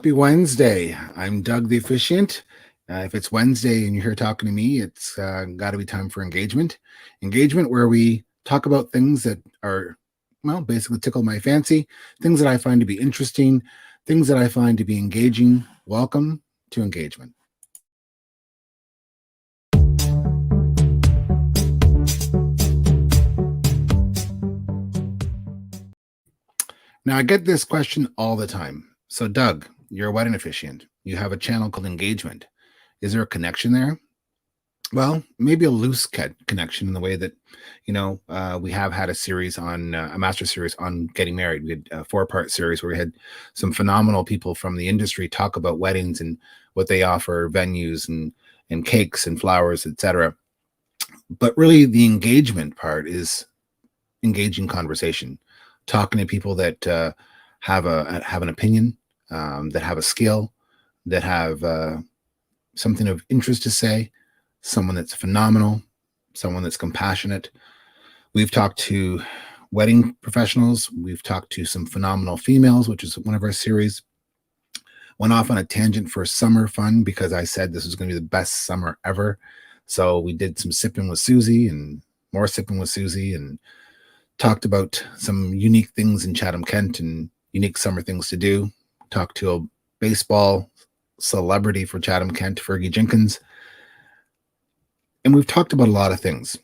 Happy Wednesday. I'm Doug the Officiant. If it's Wednesday and you're here talking to me, it's got to be time for engagement. Engagement where we talk about things that are, well, basically tickle my fancy, things that I find to be interesting, things that I find to be engaging. Welcome to engagement. Now, I get this question all the time. So, Doug, you're a wedding officiant. You have a channel called Engagement. Is there a connection there? Well, maybe a loose connection in the way that, we have had a series on a master series on getting married. We had a 4-part series where we had some phenomenal people from the industry talk about weddings and what they offer, venues and cakes and flowers, etc. But really, the engagement part is engaging conversation, talking to people that have an opinion, that have a skill, that have something of interest to say, someone that's phenomenal, someone that's compassionate. We've talked to wedding professionals. We've talked to some phenomenal females, which is one of our series. Went off on a tangent for summer fun because I said this was going to be the best summer ever. So we did some sipping with Susie and more sipping with Susie and talked about some unique things in Chatham, Kent and unique summer things to do. Talked to a baseball celebrity for Chatham, Kent, Fergie Jenkins. And we've talked about a lot of things,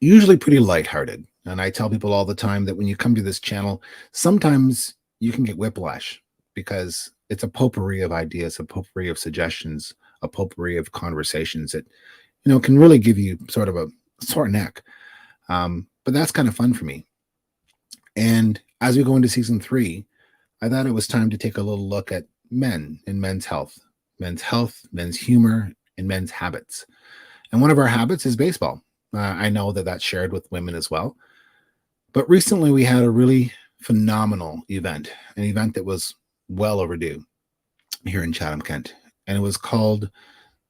usually pretty lighthearted. And I tell people all the time that when you come to this channel, sometimes you can get whiplash because it's a potpourri of ideas, a potpourri of suggestions, a potpourri of conversations that, can really give you sort of a sore neck. But that's kind of fun for me. And as we go into season 3, I thought it was time to take a little look at men and men's health, men's humor, and men's habits. And one of our habits is baseball. I know that that's shared with women as well. But recently we had a really phenomenal event, an event that was well overdue here in Chatham, Kent. And it was called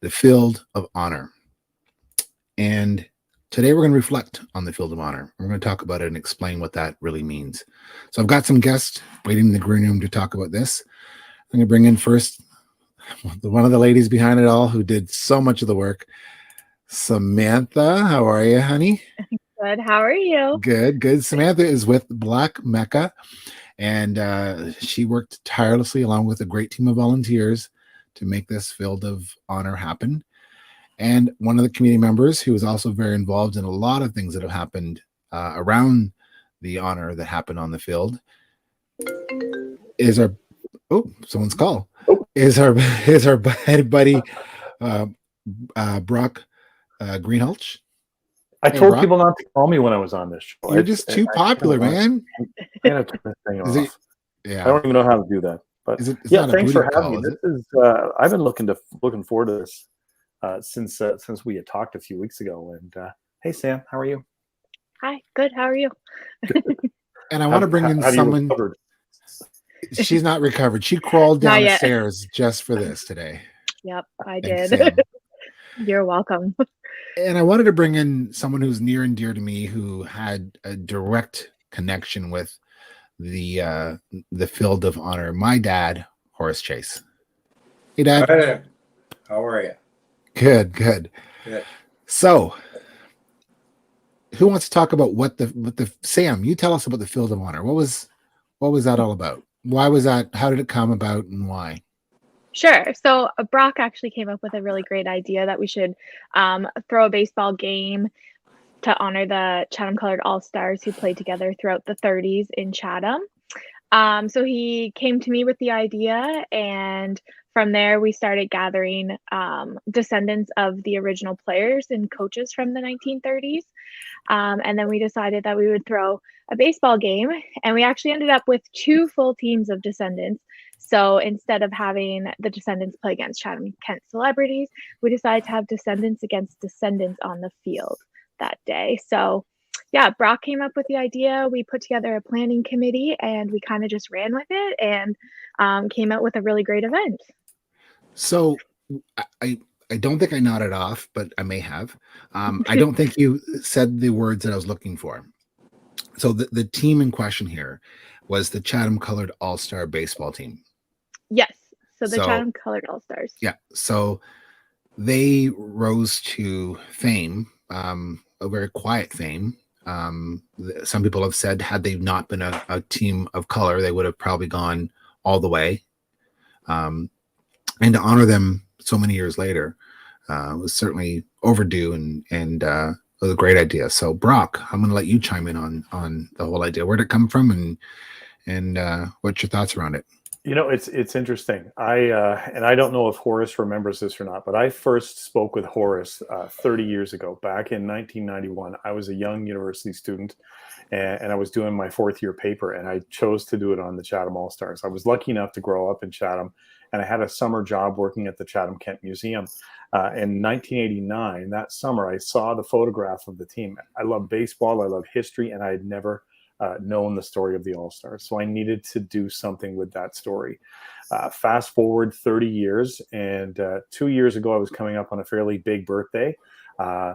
the Field of Honor. And today we're going to reflect on the Field of Honor. We're going to talk about it and explain what that really means. So I've got some guests waiting in the green room to talk about this. I'm going to bring in first one of the ladies behind it all who did so much of the work. Samantha, how are you, honey? Good. How are you? Good. Samantha is with Black Mecca, and she worked tirelessly along with a great team of volunteers to make this Field of Honor happen. And one of the community members who was also very involved in a lot of things that have happened around the honor that happened on the field is our someone's call is our buddy Brock Greenhalgh. I told people not to call me when I was on this show. You're just too popular, man. I gotta turn this thing off. Yeah, I don't even know how to do that. But thanks for having me. This is I've been looking forward to this since we had talked a few weeks ago. And hey, Sam, how are you? Hi, good. How are you? And I want to bring in someone. She's not recovered. She crawled down the stairs just for this today. Yep, I did. You're welcome. And I wanted to bring in someone who's near and dear to me, who had a direct connection with the Field of Honor. My dad, Horace Chase. Hey, Dad. Hi. How are you? Good. So, who wants to talk about what the Sam? You tell us about the Field of Honor. What was that all about? Why was that? How did it come about, and why? Sure. So Brock actually came up with a really great idea that we should throw a baseball game to honor the Chatham Coloured All-Stars who played together throughout the 30s in Chatham. So he came to me with the idea, and from there we started gathering descendants of the original players and coaches from the 1930s. And then we decided that we would throw a baseball game, and we actually ended up with 2 full teams of descendants. So instead of having the descendants play against Chatham Kent celebrities, we decided to have descendants against descendants on the field that day. So yeah, Brock came up with the idea. We put together a planning committee and we kind of just ran with it and came out with a really great event. So I don't think I nodded off, but I may have. I don't think you said the words that I was looking for. So the team in question here was the Chatham Coloured All-Star baseball team. Yes. So the Chatham Coloured All-Stars. Yeah. So they rose to fame, a very quiet fame. Some people have said had they not been a team of color, they would have probably gone all the way. And to honor them so many years later was certainly overdue, and was a great idea. So Brock, I'm going to let you chime in on the whole idea. Where did it come from, and what's your thoughts around it? You know, it's interesting. And I don't know if Horace remembers this or not, but I first spoke with Horace 30 years ago, back in 1991. I was a young university student, and I was doing my fourth year paper, and I chose to do it on the Chatham All-Stars. I was lucky enough to grow up in Chatham, and I had a summer job working at the Chatham Kent Museum. In 1989, that summer, I saw the photograph of the team. I love baseball, I love history, and I had never known the story of the All-Stars. So I needed to do something with that story. Fast forward 30 years, and 2 years ago, I was coming up on a fairly big birthday. I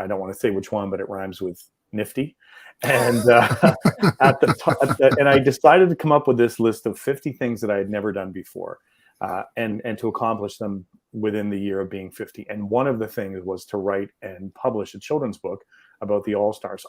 don't want to say which one, but it rhymes with nifty. And and I decided to come up with this list of 50 things that I had never done before, and to accomplish them within the year of being 50. And one of the things was to write and publish a children's book about the All-Stars.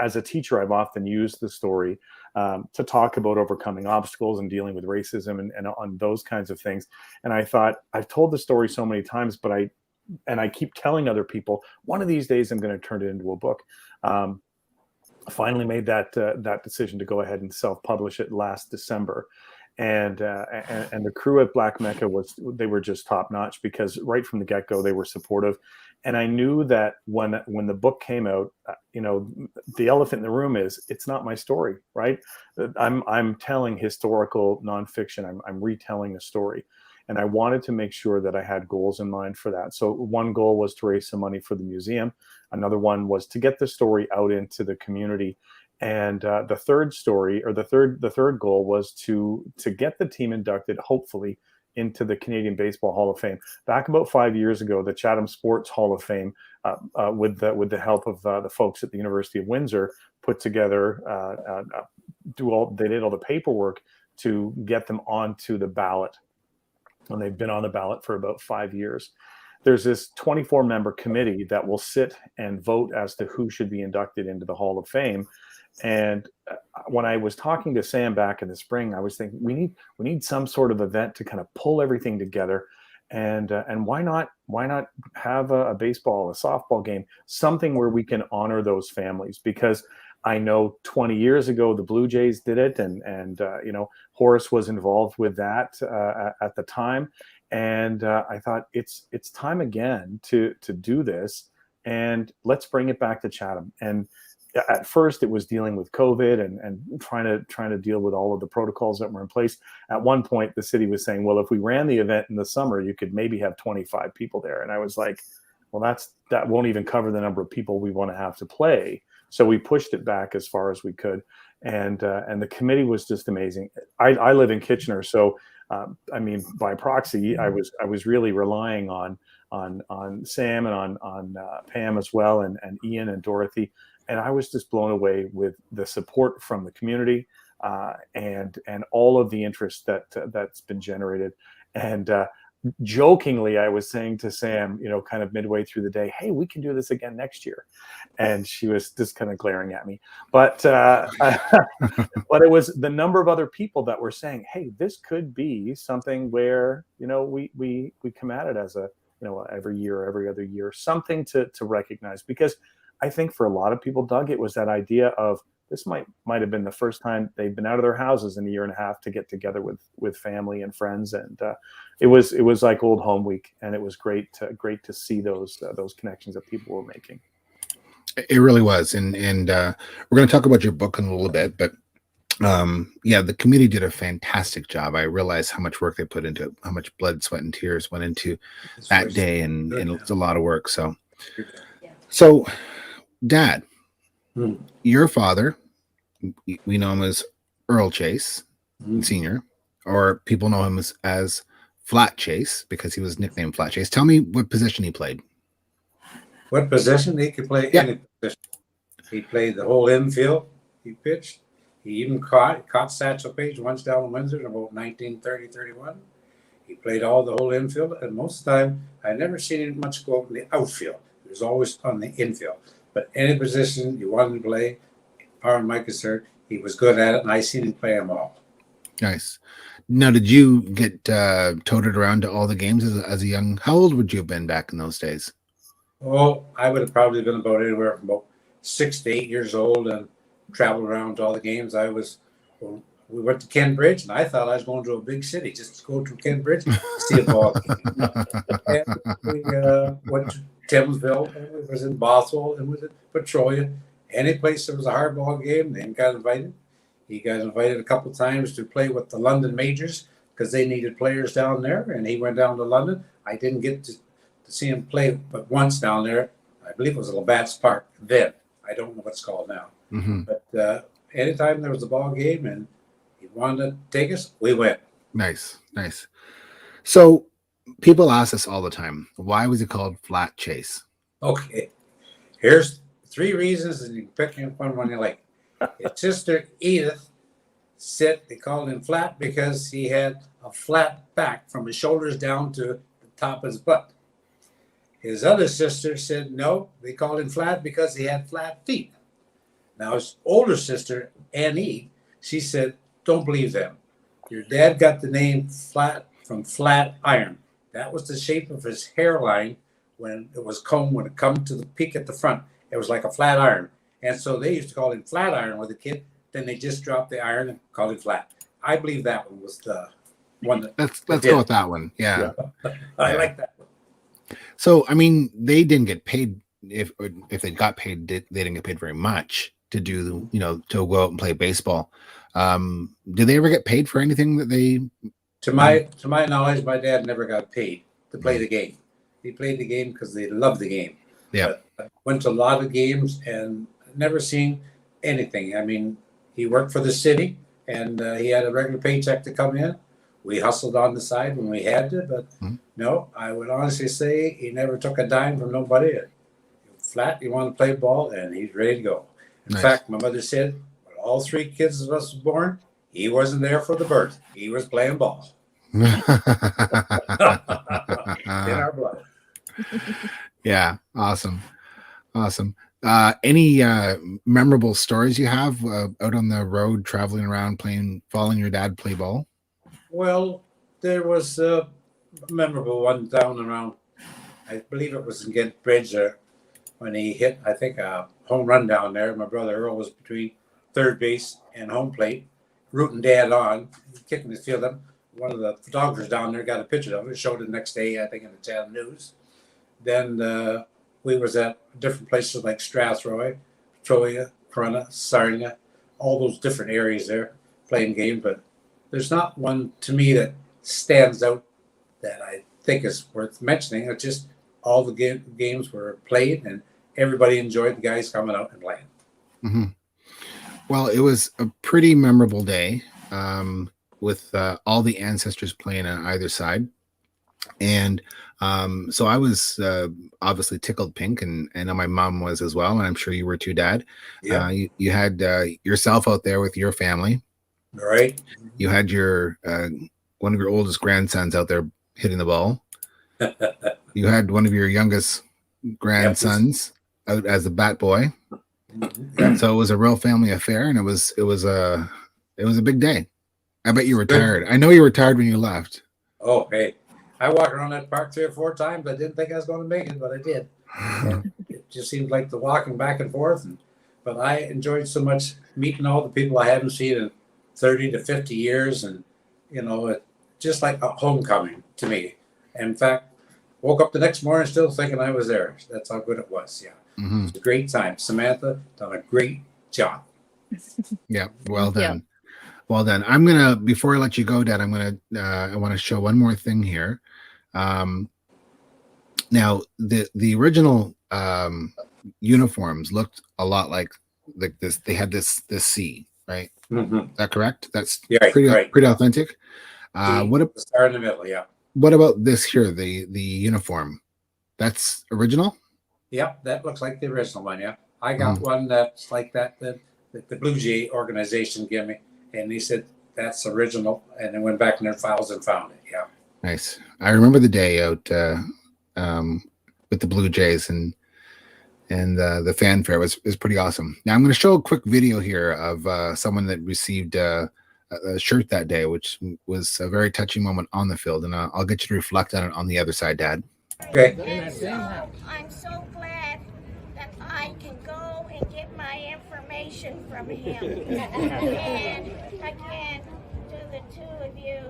As a teacher, I've often used the story to talk about overcoming obstacles and dealing with racism and on those kinds of things. And I thought, I've told the story so many times, but I keep telling other people, one of these days I'm going to turn it into a book. I finally made that decision to go ahead and self-publish it last December. And the crew at Black Mecca they were just top notch, because right from the get-go they were supportive. And I knew that when the book came out, the elephant in the room is it's not my story, right? I'm telling historical nonfiction. I'm retelling a story, and I wanted to make sure that I had goals in mind for that. So one goal was to raise some money for the museum. Another one was to get the story out into the community. And the third goal was to get the team inducted, hopefully, into the Canadian Baseball Hall of Fame. Back about 5 years ago, the Chatham Sports Hall of Fame, with the help of the folks at the University of Windsor, put together, they did all the paperwork to get them onto the ballot. And they've been on the ballot for about 5 years. There's this 24-member committee that will sit and vote as to who should be inducted into the Hall of Fame. And when I was talking to Sam back in the spring, I was thinking we need some sort of event to kind of pull everything together, and why not have a baseball, a softball game, something where we can honor those families, because I know 20 years ago the Blue Jays did it, and Horace was involved with that at the time, and I thought it's time again to do this, and let's bring it back to Chatham. And at first it was dealing with COVID and trying to deal with all of the protocols that were in place. At one point, the city was saying, well, if we ran the event in the summer, you could maybe have 25 people there. And I was like, well, that won't even cover the number of people we want to have to play. So we pushed it back as far as we could. And the committee was just amazing. I live in Kitchener. So, by proxy, I was really relying on Sam and on Pam as well, and Ian and Dorothy. And I was just blown away with the support from the community, and all of the interest that's been generated. And jokingly, I was saying to Sam, kind of midway through the day, hey, we can do this again next year. And she was just kind of glaring at me. But but it was the number of other people that were saying, hey, this could be something where, we come at it as a, every year or every other year, something to recognize. Because I think for a lot of people, Doug, it was that idea of this might have been the first time they've been out of their houses in a year and a half to get together with family and friends, and it was like old home week, and it was great to see those connections that people were making. It really was, and we're going to talk about your book in a little bit, but the community did a fantastic job. I realized how much work they put into it, how much blood, sweat, and tears went into that day, and it's a lot of work. So, Dad, your father, we know him as Earl Chase Sr., or people know him as Flat Chase because he was nicknamed Flat Chase. Tell me what position he played. What position? He could play any position. He played the whole infield. He pitched. He even caught Satchel Paige once down in Windsor in about 1930-31. He played all the whole infield, and most of the time, I never seen him much go out in the outfield. He was always on the infield. But any position you wanted to play, far as I'm concerned, he was good at it, and I seen him play them all. Nice. Now, did you get toted around to all the games as a young? How old would you have been back in those days? Oh, I would have probably been about anywhere from about 6 to 8 years old and traveled around to all the games. We went to Enbridge, and I thought I was going to a big city just to go to Enbridge to see a ball game. And we went to Thamesville, and we was in Bothell, and we was in Petrolia. Any place there was a hardball game, they got invited. He got invited a couple of times to play with the London Majors because they needed players down there, and he went down to London. I didn't get to see him play but once down there. I believe it was Labatt's Park then. I don't know what it's called now. Mm-hmm. But anytime there was a ball game and he wanted to take us, we went. Nice. So people ask us all the time, why was it called Flat Chase? Okay. Here's 3 reasons, and you can pick one you like. His sister Edith said they called him Flat because he had a flat back from his shoulders down to the top of his butt. His other sister said no, they called him Flat because he had flat feet. Now his older sister, Annie, she said, don't believe them. Your dad got the name Flat from flat iron. That was the shape of his hairline when it was combed, when it come to the peak at the front. It was like a flat iron. And so they used to call him Flat Iron with a kid. Then they just dropped the iron and called him Flat. I believe that one was the one that. Let's go with that one. Yeah. I like that one. So, I mean, they didn't get paid. If they got paid, they didn't get paid very much to do, to go out and play baseball. Did they ever get paid for anything that they? To my knowledge, my dad never got paid to play the game. He played the game because they loved the game. Yeah. But went to a lot of games and never seen anything. I mean, he worked for the city and he had a regular paycheck to come in. We hustled on the side when we had to, but no, I would honestly say he never took a dime from nobody. Flat, you want to play ball, and he's ready to go. In fact, my mother said, when all 3 kids of us were born, he wasn't there for the birth. He was playing ball. In our blood. Yeah, awesome. Any memorable stories you have out on the road, traveling around, following your dad play ball? Well, there was a memorable one down around, I believe it was in Enbridge when he hit, I think, a home run down there. My brother Earl was between third base and home plate, rooting Dad on, kicking his field up. One of the photographers down there got a picture of it, showed it the next day, I think, in the Chatham News. Then we was at different places like Strathroy, Petrolia, Corunna, Sarnia, all those different areas there playing games. But there's not one to me that stands out that I think is worth mentioning. It's just all the games were played and everybody enjoyed the guys coming out and playing. Mm-hmm. Well, it was a pretty memorable day with all the ancestors playing on either side. And so I was obviously tickled pink, and I know my mom was as well, and I'm sure you were too, Dad. Yeah. You had yourself out there with your family. Right. You had your one of your oldest grandsons out there hitting the ball. You had one of your youngest grandsons out as a bat boy. Mm-hmm. So it was a real family affair, and it was a big day. I bet you were tired. I know you were tired when you left. Oh, hey. I walked around that park 3 or 4 times. I didn't think I was going to make it, but I did. It just seemed like the walking back and forth. But I enjoyed so much meeting all the people I haven't seen in 30 to 50 years. And, just like a homecoming to me. And in fact, woke up the next morning still thinking I was there. That's how good it was. Yeah. Mm-hmm. It was a great time. Samantha done a great job. Yeah. Well done. Yeah. Well then, I'm gonna, before I let you go, Dad, I want to show one more thing here. Now the original uniforms looked a lot like this. They had this C, right? Mm-hmm. Is that correct? That's pretty authentic. What the star in the middle? Yeah. What about this here? The uniform. That's original. Yep, that looks like the original one. Yeah, I got one that's like that the Blue Jay organization gave me. And he said, that's original. And then went back in their files and found it. Yeah. Nice. I remember the day out with the Blue Jays and the fanfare was pretty awesome. Now I'm going to show a quick video here of someone that received a shirt that day, which was a very touching moment on the field, and I'll get you to reflect on it on the other side, Dad. Okay. And so I'm so glad that I can go and get my information from him. And again, to the two of you,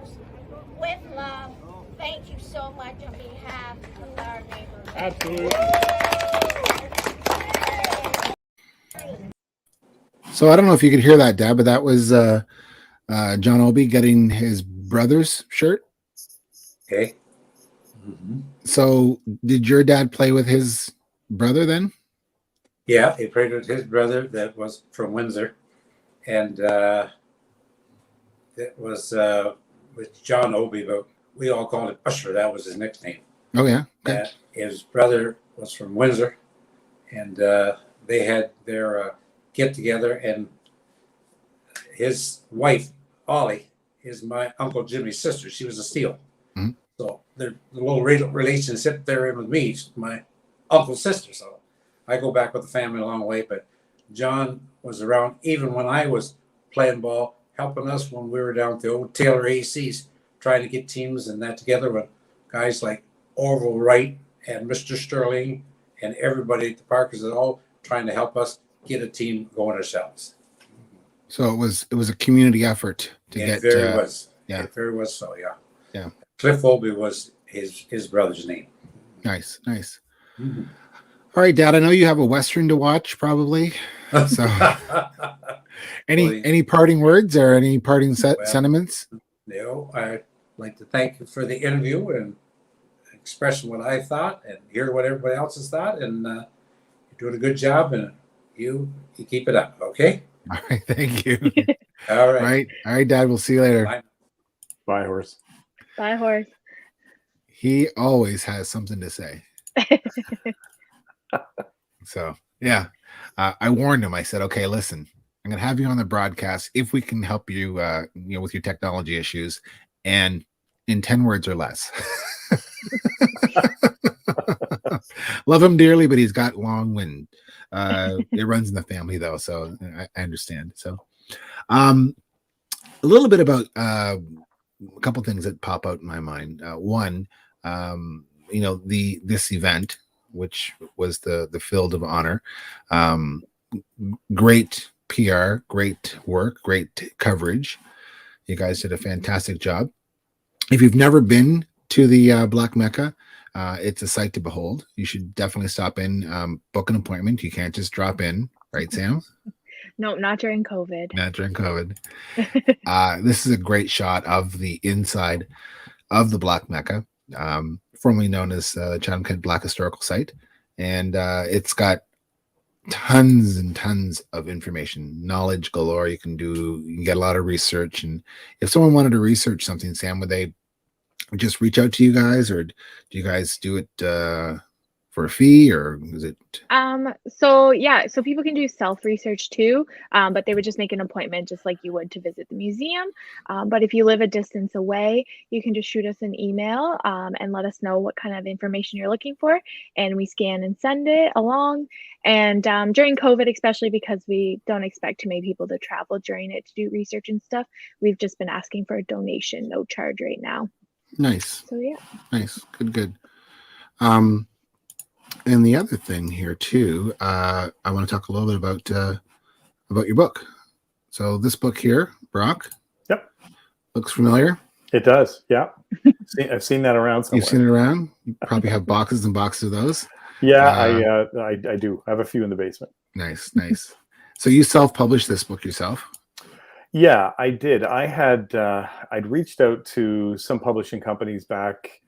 with love, thank you so much on behalf of our neighborhood. Absolutely. So I don't know if you could hear that, Dad, but that was John Obi getting his brother's shirt. Okay. Mm-hmm. So did your dad play with his brother then? Yeah, he played with his brother that was from Windsor, and that was with John Obi, but we all called him Usher. That was his nickname. Oh yeah. Okay. His brother was from Windsor, and they had their get together, and his wife Ollie is my Uncle Jimmy's sister. She was a Steele. Mm-hmm. So the little relationship they're in with me, she's my uncle's sister. So I go back with the family a long way. But John was around even when I was playing ball, helping us when we were down at the old Taylor ACs, trying to get teams and that together with guys like Orville Wright and Mr. Sterling and everybody at the Parkers, and all trying to help us get a team going ourselves. So it was a community effort to And get. it very was. Yeah. It very was so, yeah. Yeah. Cliff Obi was his brother's name. Nice. Mm-hmm. All right, Dad. I know you have a Western to watch, probably. So, any parting words or any parting sentiments? No, I'd like to thank you for the interview and expressing what I thought and hear what everybody else has thought. And you're doing a good job, and you keep it up. Okay. All right. Thank you. All right. All right, Dad. We'll see you later. Bye. Bye, horse. Bye, horse. He always has something to say. So yeah, I warned him. I said, okay, listen, I'm going to have you on the broadcast if we can help you, with your technology issues, and in 10 words or less. Love him dearly, but he's got long wind. It runs in the family though, so I understand. So, a little bit about a couple things that pop out in my mind. One, this event, which was the Field of Honor, great PR, great work, great coverage. You guys did a fantastic job. If you've never been to the Black Mecca, it's a sight to behold. You should definitely stop in, book an appointment. You can't just drop in, right, Sam? No, not during COVID. Not during COVID. This is a great shot of the inside of the Black Mecca, formerly known as Chatham Coloured Black Historical Site. And it's got tons and tons of information, knowledge galore. You can get a lot of research. And if someone wanted to research something, Sam, would they just reach out to you guys, or do you guys do it for a fee, or is it? So people can do self-research too, but they would just make an appointment just like you would to visit the museum. But if you live a distance away, you can just shoot us an email and let us know what kind of information you're looking for, and we scan and send it along. And during COVID, especially because we don't expect too many people to travel during it to do research and stuff, we've just been asking for a donation, no charge right now. Nice. So yeah. Nice. Good. And the other thing here too, I want to talk a little bit about your book. So this book here, Brock. Yep. Looks familiar. It does. Yeah. I've seen that around somewhere. You've seen it around. You probably have boxes and boxes of those. Yeah, I do. I have a few in the basement. Nice. So you self-published this book yourself? Yeah, I did. I'd reached out to some publishing companies back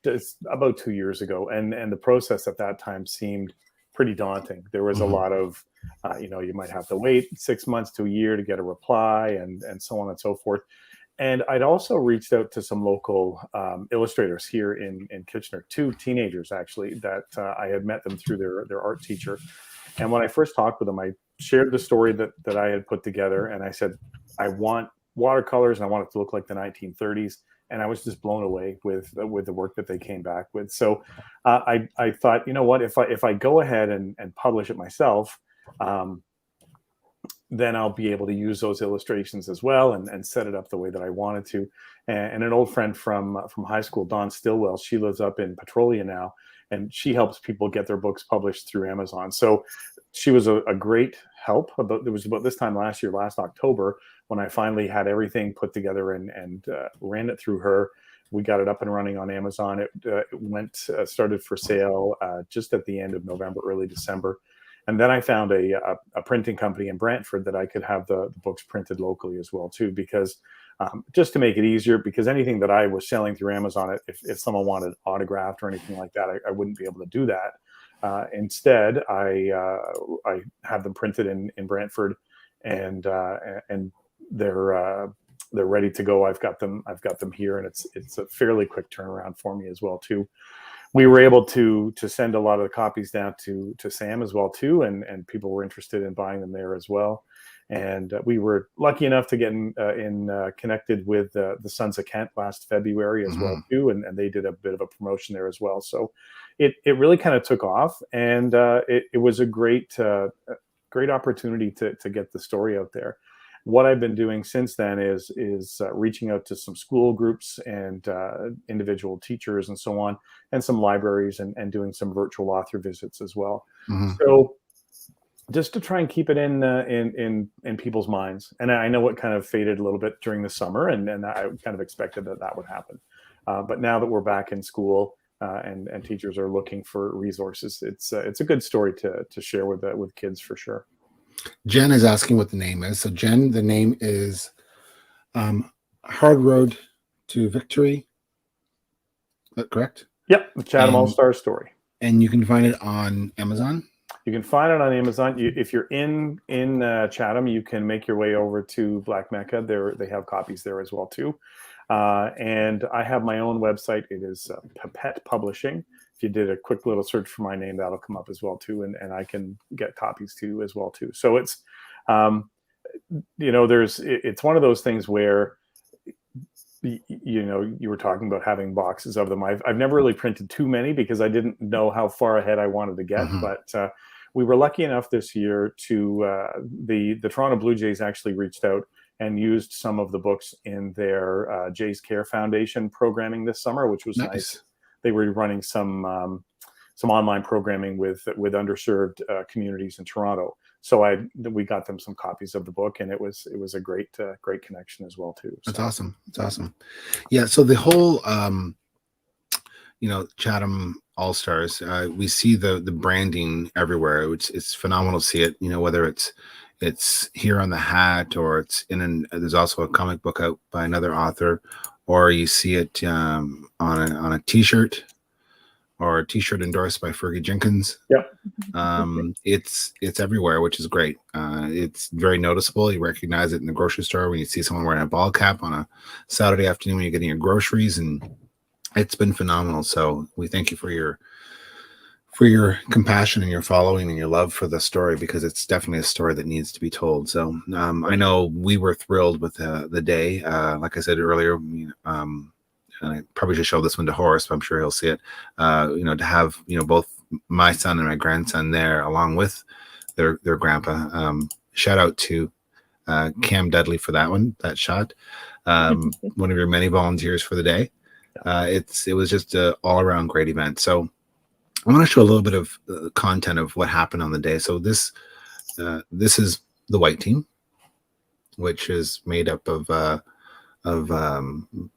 just about 2 years ago, and the process at that time seemed pretty daunting. There was a lot of, you might have to wait 6 months to a year to get a reply, and so on and so forth. And I'd also reached out to some local illustrators here in Kitchener, 2 teenagers actually, that I had met them through their art teacher. And when I first talked with them, I shared the story that I had put together, and I said, I want watercolors and I want it to look like the 1930s. and I was just blown away with the work that they came back with. So I thought, you know what, if I go ahead and publish it myself, then I'll be able to use those illustrations as well and set it up the way that I wanted to. And an old friend from high school, Dawn Stillwell, she lives up in Petrolia now, and she helps people get their books published through Amazon. So she was a great help. It was about this time last year, last October, when I finally had everything put together and ran it through her. We got it up and running on Amazon. It started for sale just at the end of November, early December. And then I found a printing company in Brantford that I could have the books printed locally as well too, because just to make it easier, because anything that I was selling through Amazon, if someone wanted autographed or anything like that, I wouldn't be able to do that. Instead, I have them printed in Brantford, and they're ready to go. I've got them here, and it's a fairly quick turnaround for me as well too. We were able to send a lot of the copies down to Sam as well too, and people were interested in buying them there as well. And we were lucky enough to get connected with the Sons of Kent last February as well too, and they did a bit of a promotion there as well. So it really kind of took off, and it was a great opportunity to get the story out there. What I've been doing since then is reaching out to some school groups and individual teachers and so on, and some libraries, and doing some virtual author visits as well. So just to try and keep it in people's minds. And I know it kind of faded a little bit during the summer, and I kind of expected that would happen. But now that we're back in school and teachers are looking for resources, it's a good story to share with kids for sure. Jen is asking what the name is. So Jen, the name is Hard Road to Victory. Is that correct? Yep, the Chatham All-Stars story. And you can find it on Amazon? You can find it on Amazon. If you're in Chatham, you can make your way over to Black Mecca. They have copies there as well too. And I have my own website. It is Pipette Publishing. If you did a quick little search for my name, that'll come up as well too, and I can get copies too as well too. So it's it's one of those things where you were talking about having boxes of them. I've never really printed too many because I didn't know how far ahead I wanted to get, but we were lucky enough this year to the Toronto Blue Jays actually reached out and used some of the books in their Jays Care Foundation programming this summer, which was nice. They were running some online programming with underserved communities in Toronto. So we got them some copies of the book, and it was a great connection as well too. So. That's awesome. That's awesome. Yeah. So the whole Chatham All-Stars, we see the branding everywhere. It's phenomenal to see it. Whether it's here on the hat, or it's there's also a comic book out by another author, or you see it on a T-shirt, or a T-shirt endorsed by Fergie Jenkins. Yep. It's everywhere, which is great. It's very noticeable. You recognize it in the grocery store when you see someone wearing a ball cap on a Saturday afternoon when you're getting your groceries, and it's been phenomenal. So we thank you for your compassion and your following and your love for the story, because it's definitely a story that needs to be told. So I know we were thrilled with the day. Like I said earlier, and I probably should show this one to Horace, but I'm sure he'll see it. To have both my son and my grandson there along with their grandpa. Shout out to Cam Dudley for that shot. One of your many volunteers for the day. It was just an all around great event. So I want to show a little bit of content of what happened on the day. So this is the white team, which is made up of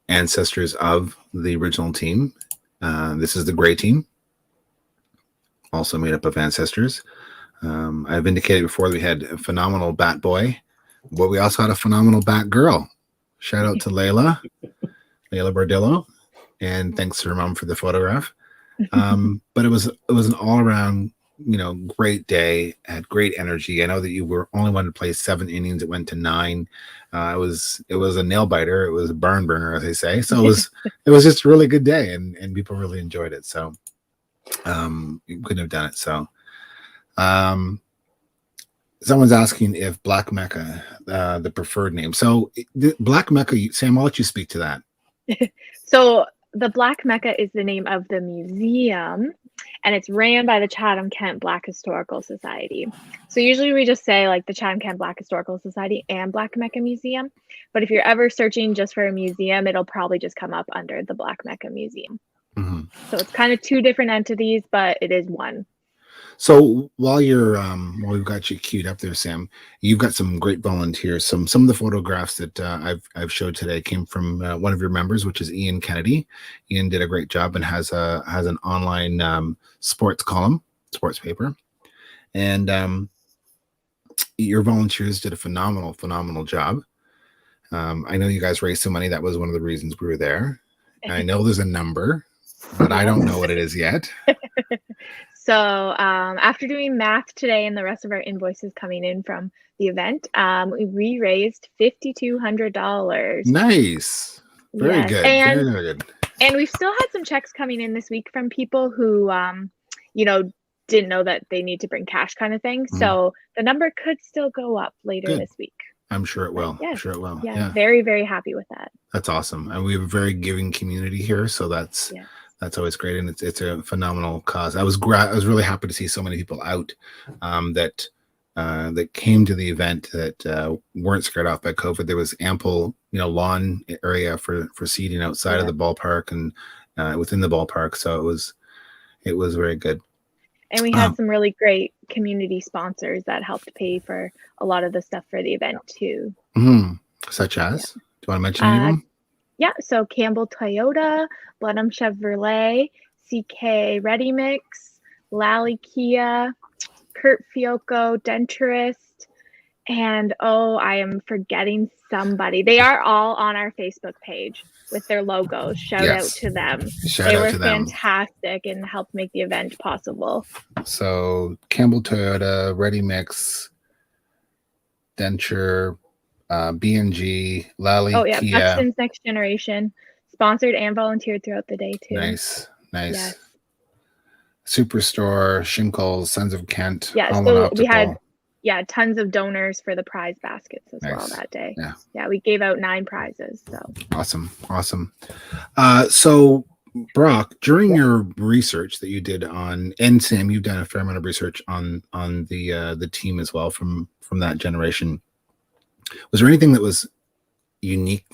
ancestors of the original team. This is the gray team, also made up of ancestors. I've indicated before that we had a phenomenal bat boy, but we also had a phenomenal bat girl. Shout out to Layla Bardillo, and thanks to her mom for the photograph. But it was an all around, great day. Had great energy. I know that you were only wanted to play 7 innings. It went to 9. It was a nail biter. It was a barn burner, as they say. So it was just a really good day, and people really enjoyed it. So you couldn't have done it. So someone's asking if Black Mecca, the preferred name. So Black Mecca, Sam, I'll let you speak to that. So the Black Mecca is the name of the museum, and it's ran by the Chatham Kent Black Historical Society. So usually we just say like the Chatham Kent Black Historical Society and Black Mecca Museum. But if you're ever searching just for a museum, it'll probably just come up under the Black Mecca Museum. Mm-hmm. So it's kind of two different entities, but it is one. So while you're while we've got you queued up there, Sam, you've got some great volunteers. Some of the photographs that I've showed today came from one of your members, which is Ian Kennedy. Ian did a great job and has an online sports column, sports paper, and your volunteers did a phenomenal job. I know you guys raised some money. That was one of the reasons we were there. And I know there's a number, but I don't know what it is yet. So after doing math today and the rest of our invoices coming in from the event, we raised $5,200. Nice. Very good. And, very good. And we've still had some checks coming in this week from people who, didn't know that they need to bring cash kind of thing. So the number could still go up later this week. I'm sure it will. Yeah. I'm sure it will. Yeah. Very, very happy with that. That's awesome. And we have a very giving community here. So that's always great. And it's a phenomenal cause. I was really happy to see so many people out that came to the event that weren't scared off by COVID. There was ample, lawn area for seating outside of the ballpark and within the ballpark. So it was very good. And we had some really great community sponsors that helped pay for a lot of the stuff for the event too. Mm-hmm. Such as? Do you want to mention any of them? Yeah, so Campbell Toyota, Blenheim Chevrolet, CK Ready Mix, Lally Kia, Kurt Fiocco, Denturist, and I am forgetting somebody. They are all on our Facebook page with their logos. Shout out to them. They were fantastic and helped make the event possible. So Campbell Toyota, Ready Mix, Denture, B&G, Lally Kia. Buxton's Next Generation, sponsored and volunteered throughout the day too. Nice. Yes. Superstore, Shinkol's, Sons of Kent. Yeah, so we had tons of donors for the prize baskets as well that day. Yeah, we gave out 9 prizes. So awesome. So Brock, during your research that you did and Sam, you've done a fair amount of research on the team as well from that generation. Was there anything that was unique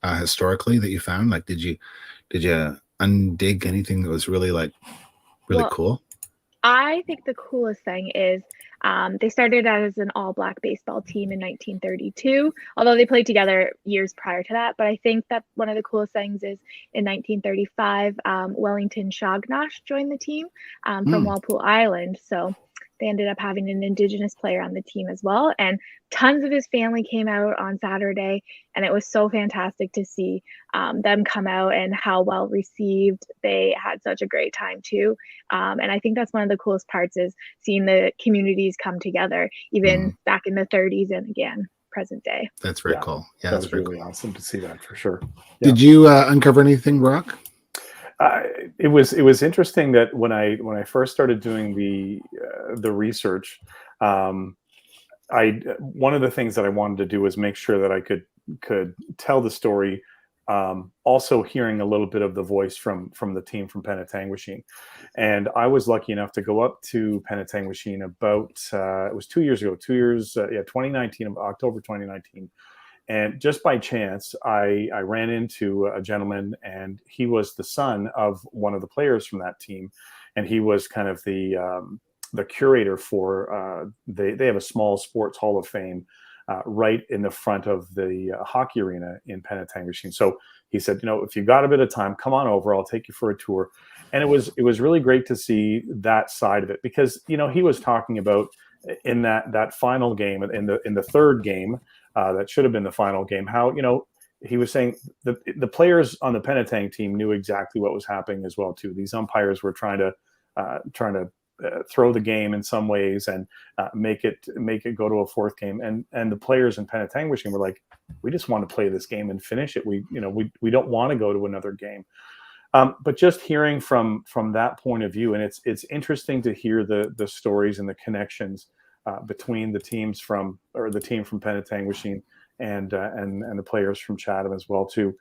historically that you found? Like, did you undig anything that was really cool? I think the coolest thing is they started out as an all-black baseball team in 1932, although they played together years prior to that. But I think that one of the coolest things is in 1935, Wellington Shognosh joined the team from Walpole Island. So they ended up having an Indigenous player on the team as well. And tons of his family came out on Saturday. And it was so fantastic to see them come out and how well received. They had such a great time too. And I think that's one of the coolest parts is seeing the communities come together, even back in the 30s and again, present day. That's very cool. Yeah, that's really awesome to see that for sure. Yeah. Did you uncover anything, Brock? It was interesting that when I first started doing the research, one of the things that I wanted to do was make sure that I could tell the story, also hearing a little bit of the voice from the team from Penetanguishene. And I was lucky enough to go up to Penetanguishene about it was 2 years ago, 2019, October 2019. And just by chance, I ran into a gentleman, and he was the son of one of the players from that team, and he was kind of the curator for. They have a small sports hall of fame right in the front of the hockey arena in Penetanguishene. So he said, if you got a bit of time, come on over. I'll take you for a tour. And it was really great to see that side of it because he was talking about in that final game in the third game. That should have been the final game. How he was saying the players on the Penetang team knew exactly what was happening as well too. These umpires were trying to throw the game in some ways and make it go to a fourth game. And the players in Penetanguishene were like, we just want to play this game and finish it. We don't want to go to another game. But just hearing from that point of view, and it's interesting to hear the stories and the connections between the team from Penetanguishene and the players from Chatham as well too.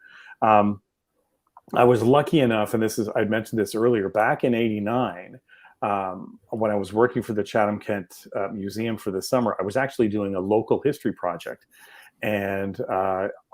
I was lucky enough, and I mentioned this earlier, back in '89, when I was working for the Chatham Kent Museum for the summer, I was actually doing a local history project. And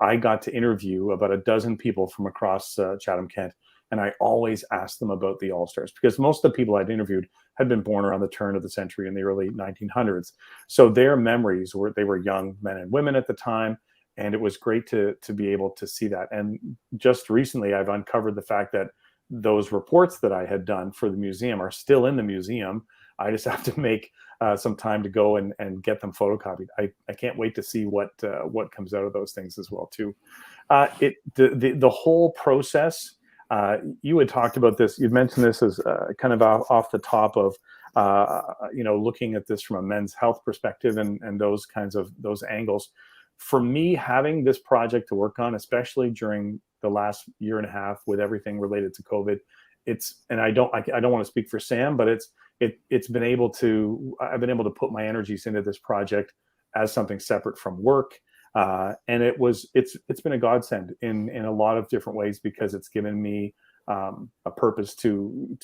I got to interview about a dozen people from across Chatham Kent. And I always asked them about the All-Stars, because most of the people I'd interviewed had been born around the turn of the century in the early 1900s. So their memories they were young men and women at the time. And it was great to be able to see that. And just recently, I've uncovered the fact that those reports that I had done for the museum are still in the museum. I just have to make some time to go and get them photocopied. I can't wait to see what comes out of those things as well too. The whole process. You had talked about this. You'd mentioned this as kind of off the top of looking at this from a men's health perspective and those angles. For me, having this project to work on, especially during the last year and a half with everything related to COVID, I don't want to speak for Sam, but I've been able to put my energies into this project as something separate from work. And it's been a godsend in a lot of different ways, because it's given me a purpose to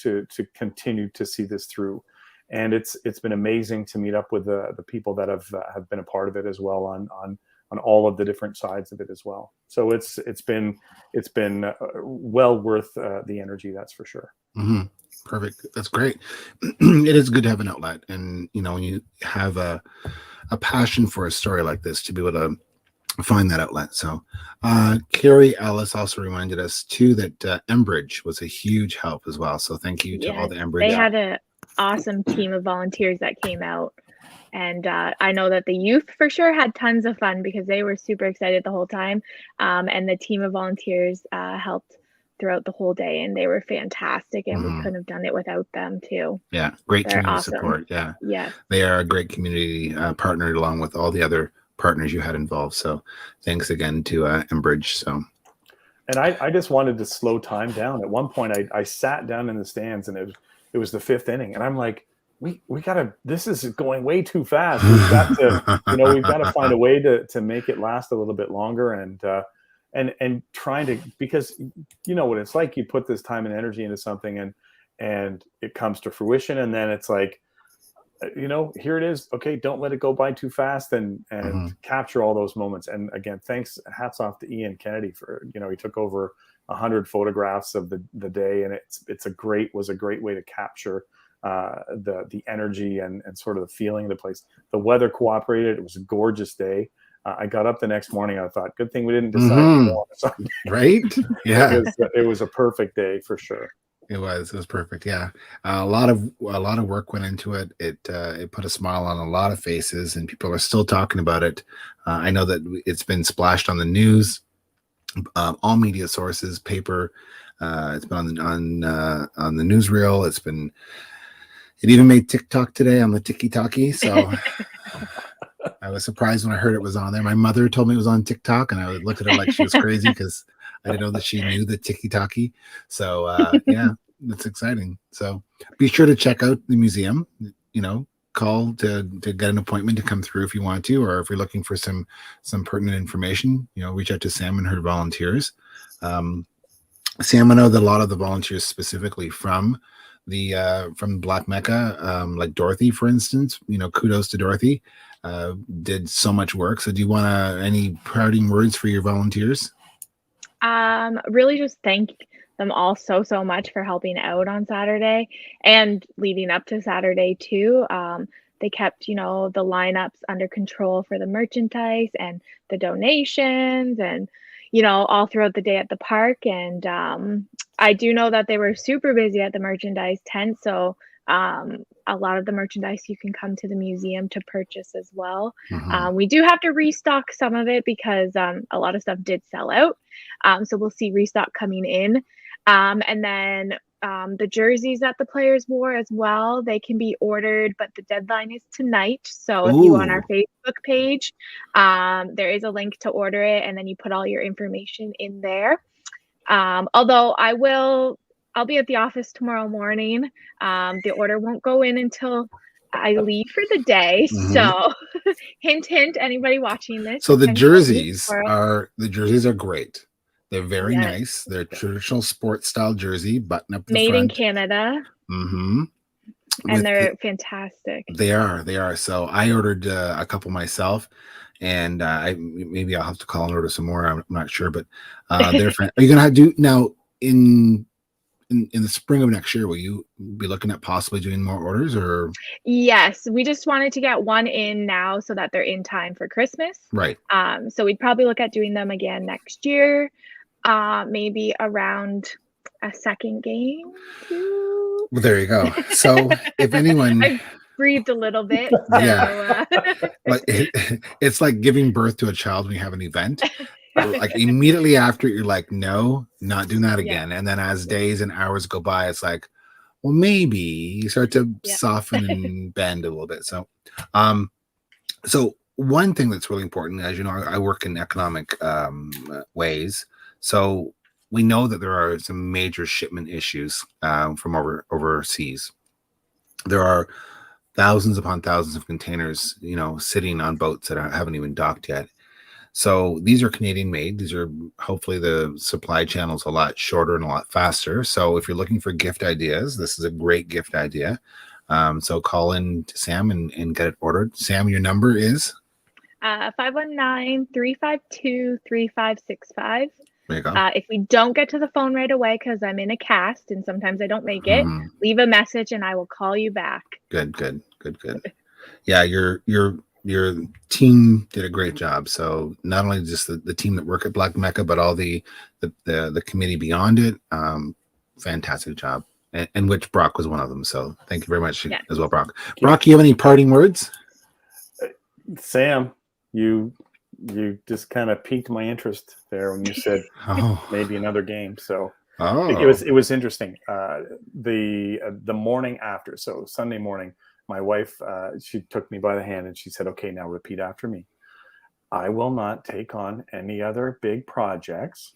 continue to see this through. And it's been amazing to meet up with the people that have been a part of it as well on all of the different sides of it as well. So it's been well worth the energy, that's for sure. Mm-hmm. Perfect. That's great. It is good to have an outlet, and when you have a passion for a story like this, to be able to find that outlet. So Carrie Ellis also reminded us too that Enbridge was a huge help as well. So thank you to all the Enbridge. They had an awesome team of volunteers that came out. And I know that the youth for sure had tons of fun, because they were super excited the whole time. And the team of volunteers helped throughout the whole day, and they were fantastic. And we couldn't have done it without them too. Yeah, great They're community awesome. support. Yeah, yeah, they are a great community partner, along with all the other partners you had involved. So thanks again to Enbridge. So. And I just wanted to slow time down. At one point, I sat down in the stands, and it was the fifth inning, and I'm like, we gotta, this is going way too fast. We've got to, we've got to find a way to make it last a little bit longer, and trying to, because you know what it's like, you put this time and energy into something and it comes to fruition, and then it's like, here it is. Okay, don't let it go by too fast, and capture all those moments. And again, hats off to Ian Kennedy for, he took over 100 photographs of the day, and was a great way to capture the energy and sort of the feeling of the place. The weather cooperated. It was a gorgeous day. I got up the next morning. I thought, good thing we didn't decide to go on Sunday. Right? Yeah, it was a perfect day for sure. It was perfect. Yeah, a lot of work went into it. It put a smile on a lot of faces, and people are still talking about it. I know that it's been splashed on the news, all media sources, paper. It's been on the newsreel. It even made TikTok today on the Tiki-Taki. So I was surprised when I heard it was on there. My mother told me it was on TikTok, and I looked at her like she was crazy, because I didn't know that she knew the Tiki-Taki. So yeah, that's exciting. So be sure to check out the museum. Call to get an appointment to come through if you want to, or if you're looking for some pertinent information. Reach out to Sam and her volunteers. Sam, I know that a lot of the volunteers, specifically from Black Mecca, like Dorothy, for instance, kudos to Dorothy, did so much work. So do you want any parting words for your volunteers? Really just thank them all so much for helping out on Saturday and leading up to Saturday too. They kept, the lineups under control for the merchandise and the donations, and all throughout the day at the park. And I do know that they were super busy at the merchandise tent. So a lot of the merchandise you can come to the museum to purchase as well. We do have to restock some of it, because a lot of stuff did sell out. So we'll see restock coming in. And then the jerseys that the players wore as well, they can be ordered, but the deadline is tonight. So if you on our Facebook page, there is a link to order it, and then you put all your information in there. Although I'll be at the office tomorrow morning. The order won't go in until I leave for the day. So hint, anybody watching this. So the jerseys are great. They're very Yes. nice. They're traditional sports style jersey, button up the Made in front. Canada, Mm-hmm. and they're fantastic. They are. So I ordered a couple myself, and maybe I'll have to call and order some more. I'm not sure, but they're. Are you gonna do now in the spring of next year? Will you be looking at possibly doing more orders, or Yes, we just wanted to get one in now so that they're in time for Christmas. right? So we'd probably look at doing them again next year, maybe around a second game too. Well, there you go. So if anyone, I breathed a little bit. Yeah. So, like it's like giving birth to a child when you have an event. Like immediately after, you're like, no, not doing that again. And then as days and hours go by, it's like, well, maybe you start to soften and bend a little bit. So, so one thing that's really important, as you know, I work in economic ways. So we know that there are some major shipment issues from overseas. There are thousands upon thousands of containers, sitting on boats that haven't even docked yet. So these are Canadian made. These are hopefully the supply channel's a lot shorter and a lot faster. So if you're looking for gift ideas, this is a great gift idea. So call in to Sam and get it ordered. Sam, your number is? 519-352-3565. There you go. If we don't get to the phone right away, because I'm in a cast and sometimes I don't make it, leave a message and I will call you back. Good. Yeah, your team did a great job. So not only just the team that work at Black Mecca, but all the committee beyond it. Fantastic job. And which Brock was one of them. So thank you very much as well, Brock. Brock, you have any parting words? Sam, you just kind of piqued my interest there when you said maybe another game. So it was interesting. The morning after, so Sunday morning, my wife, she took me by the hand and she said, okay, now repeat after me. I will not take on any other big projects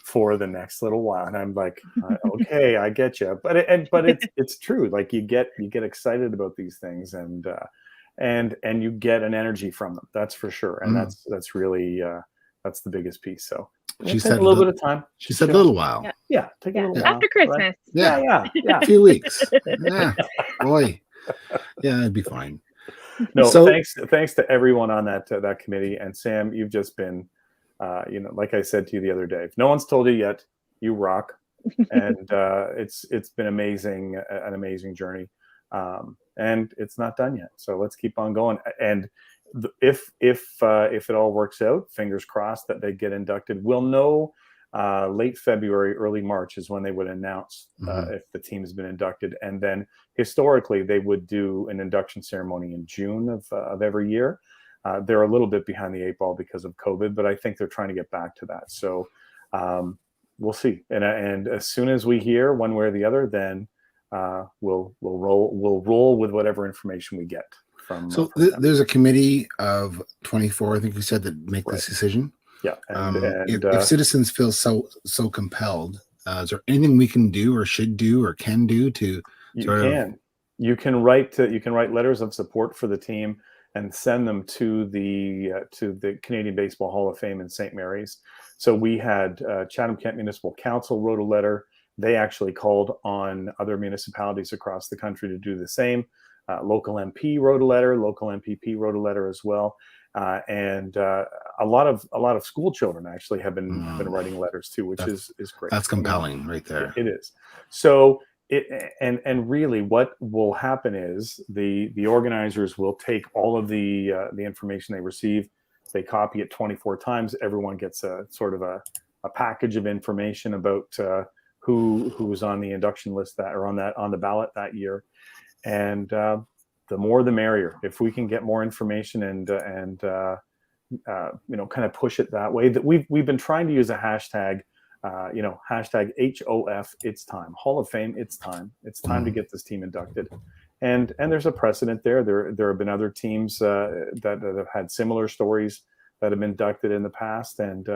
for the next little while. And I'm like, okay, I get you. But it's true. Like you get excited about these things and you get an energy from them. That's for sure. And that's really, that's the biggest piece. So she said a little bit of time. She said a little while. Yeah. Take a little while. After Christmas. Right? Yeah. A few weeks. Yeah. Boy. Yeah, it'd be fine. No, thanks to everyone on that committee. And Sam, you've just been, like I said to you the other day, if no one's told you yet, you rock. And it's been amazing, an amazing journey. And it's not done yet. So let's keep on going. And if it all works out, fingers crossed that they get inducted, we'll know late February, early March is when they would announce if the team has been inducted. And then historically, they would do an induction ceremony in June of every year. They're a little bit behind the eight ball because of COVID, but I think they're trying to get back to that. So we'll see. And as soon as we hear one way or the other, then we'll roll with whatever information we get from. So there's a committee of 24, I think you said, that make this decision. Yeah. If citizens feel so compelled, is there anything we can do or should do or can do to? You can write letters of support for the team and send them to the Canadian Baseball Hall of Fame in St. Mary's. So we had Chatham-Kent Municipal Council wrote a letter. They actually called on other municipalities across the country to do the same. Local MP wrote a letter. Local MPP wrote a letter as well. And a lot of school children actually have been writing letters too, which is great. That's compelling, right there. It is. So and really, what will happen is the organizers will take all of the information they receive, they copy it 24 times. Everyone gets a sort of a package of information about who was on the induction list on the ballot that year, and the more the merrier. If we can get more information and kind of push it that way, that we've been trying to use a hashtag, hashtag HOF, it's time, Hall of Fame, it's time to get this team inducted. And there's a precedent there. There have been other teams that have had similar stories that have been inducted in the past. And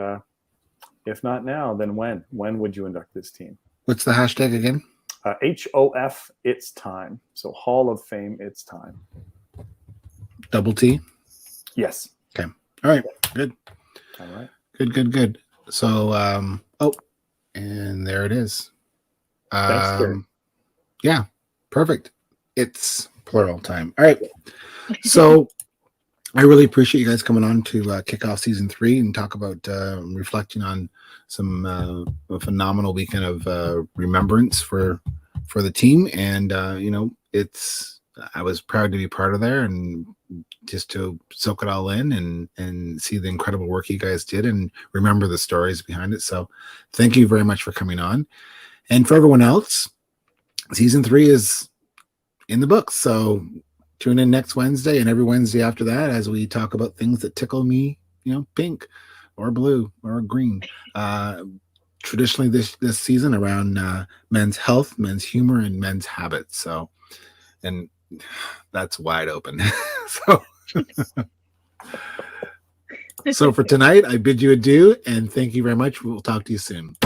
if not now, then when? When would you induct this team? What's the hashtag again? HOF, it's time. So Hall of Fame, it's time. Double T? Yes. Okay. All right. Good. All right. Good. So, oh, and there it is. Dexter. Yeah, perfect. It's plural time. All right. So I really appreciate you guys coming on to kick off season 3 and talk about reflecting on some a phenomenal weekend of remembrance for the team. And I was proud to be part of there and just to soak it all in and see the incredible work you guys did and remember the stories behind it. So thank you very much for coming on. And for everyone else, season 3 is in the books. So tune in next Wednesday and every Wednesday after that as we talk about things that tickle me, pink or blue or green. Traditionally this season around men's health, men's humor, and men's habits. So, and that's wide open. So for tonight, I bid you adieu and thank you very much. We'll talk to you soon.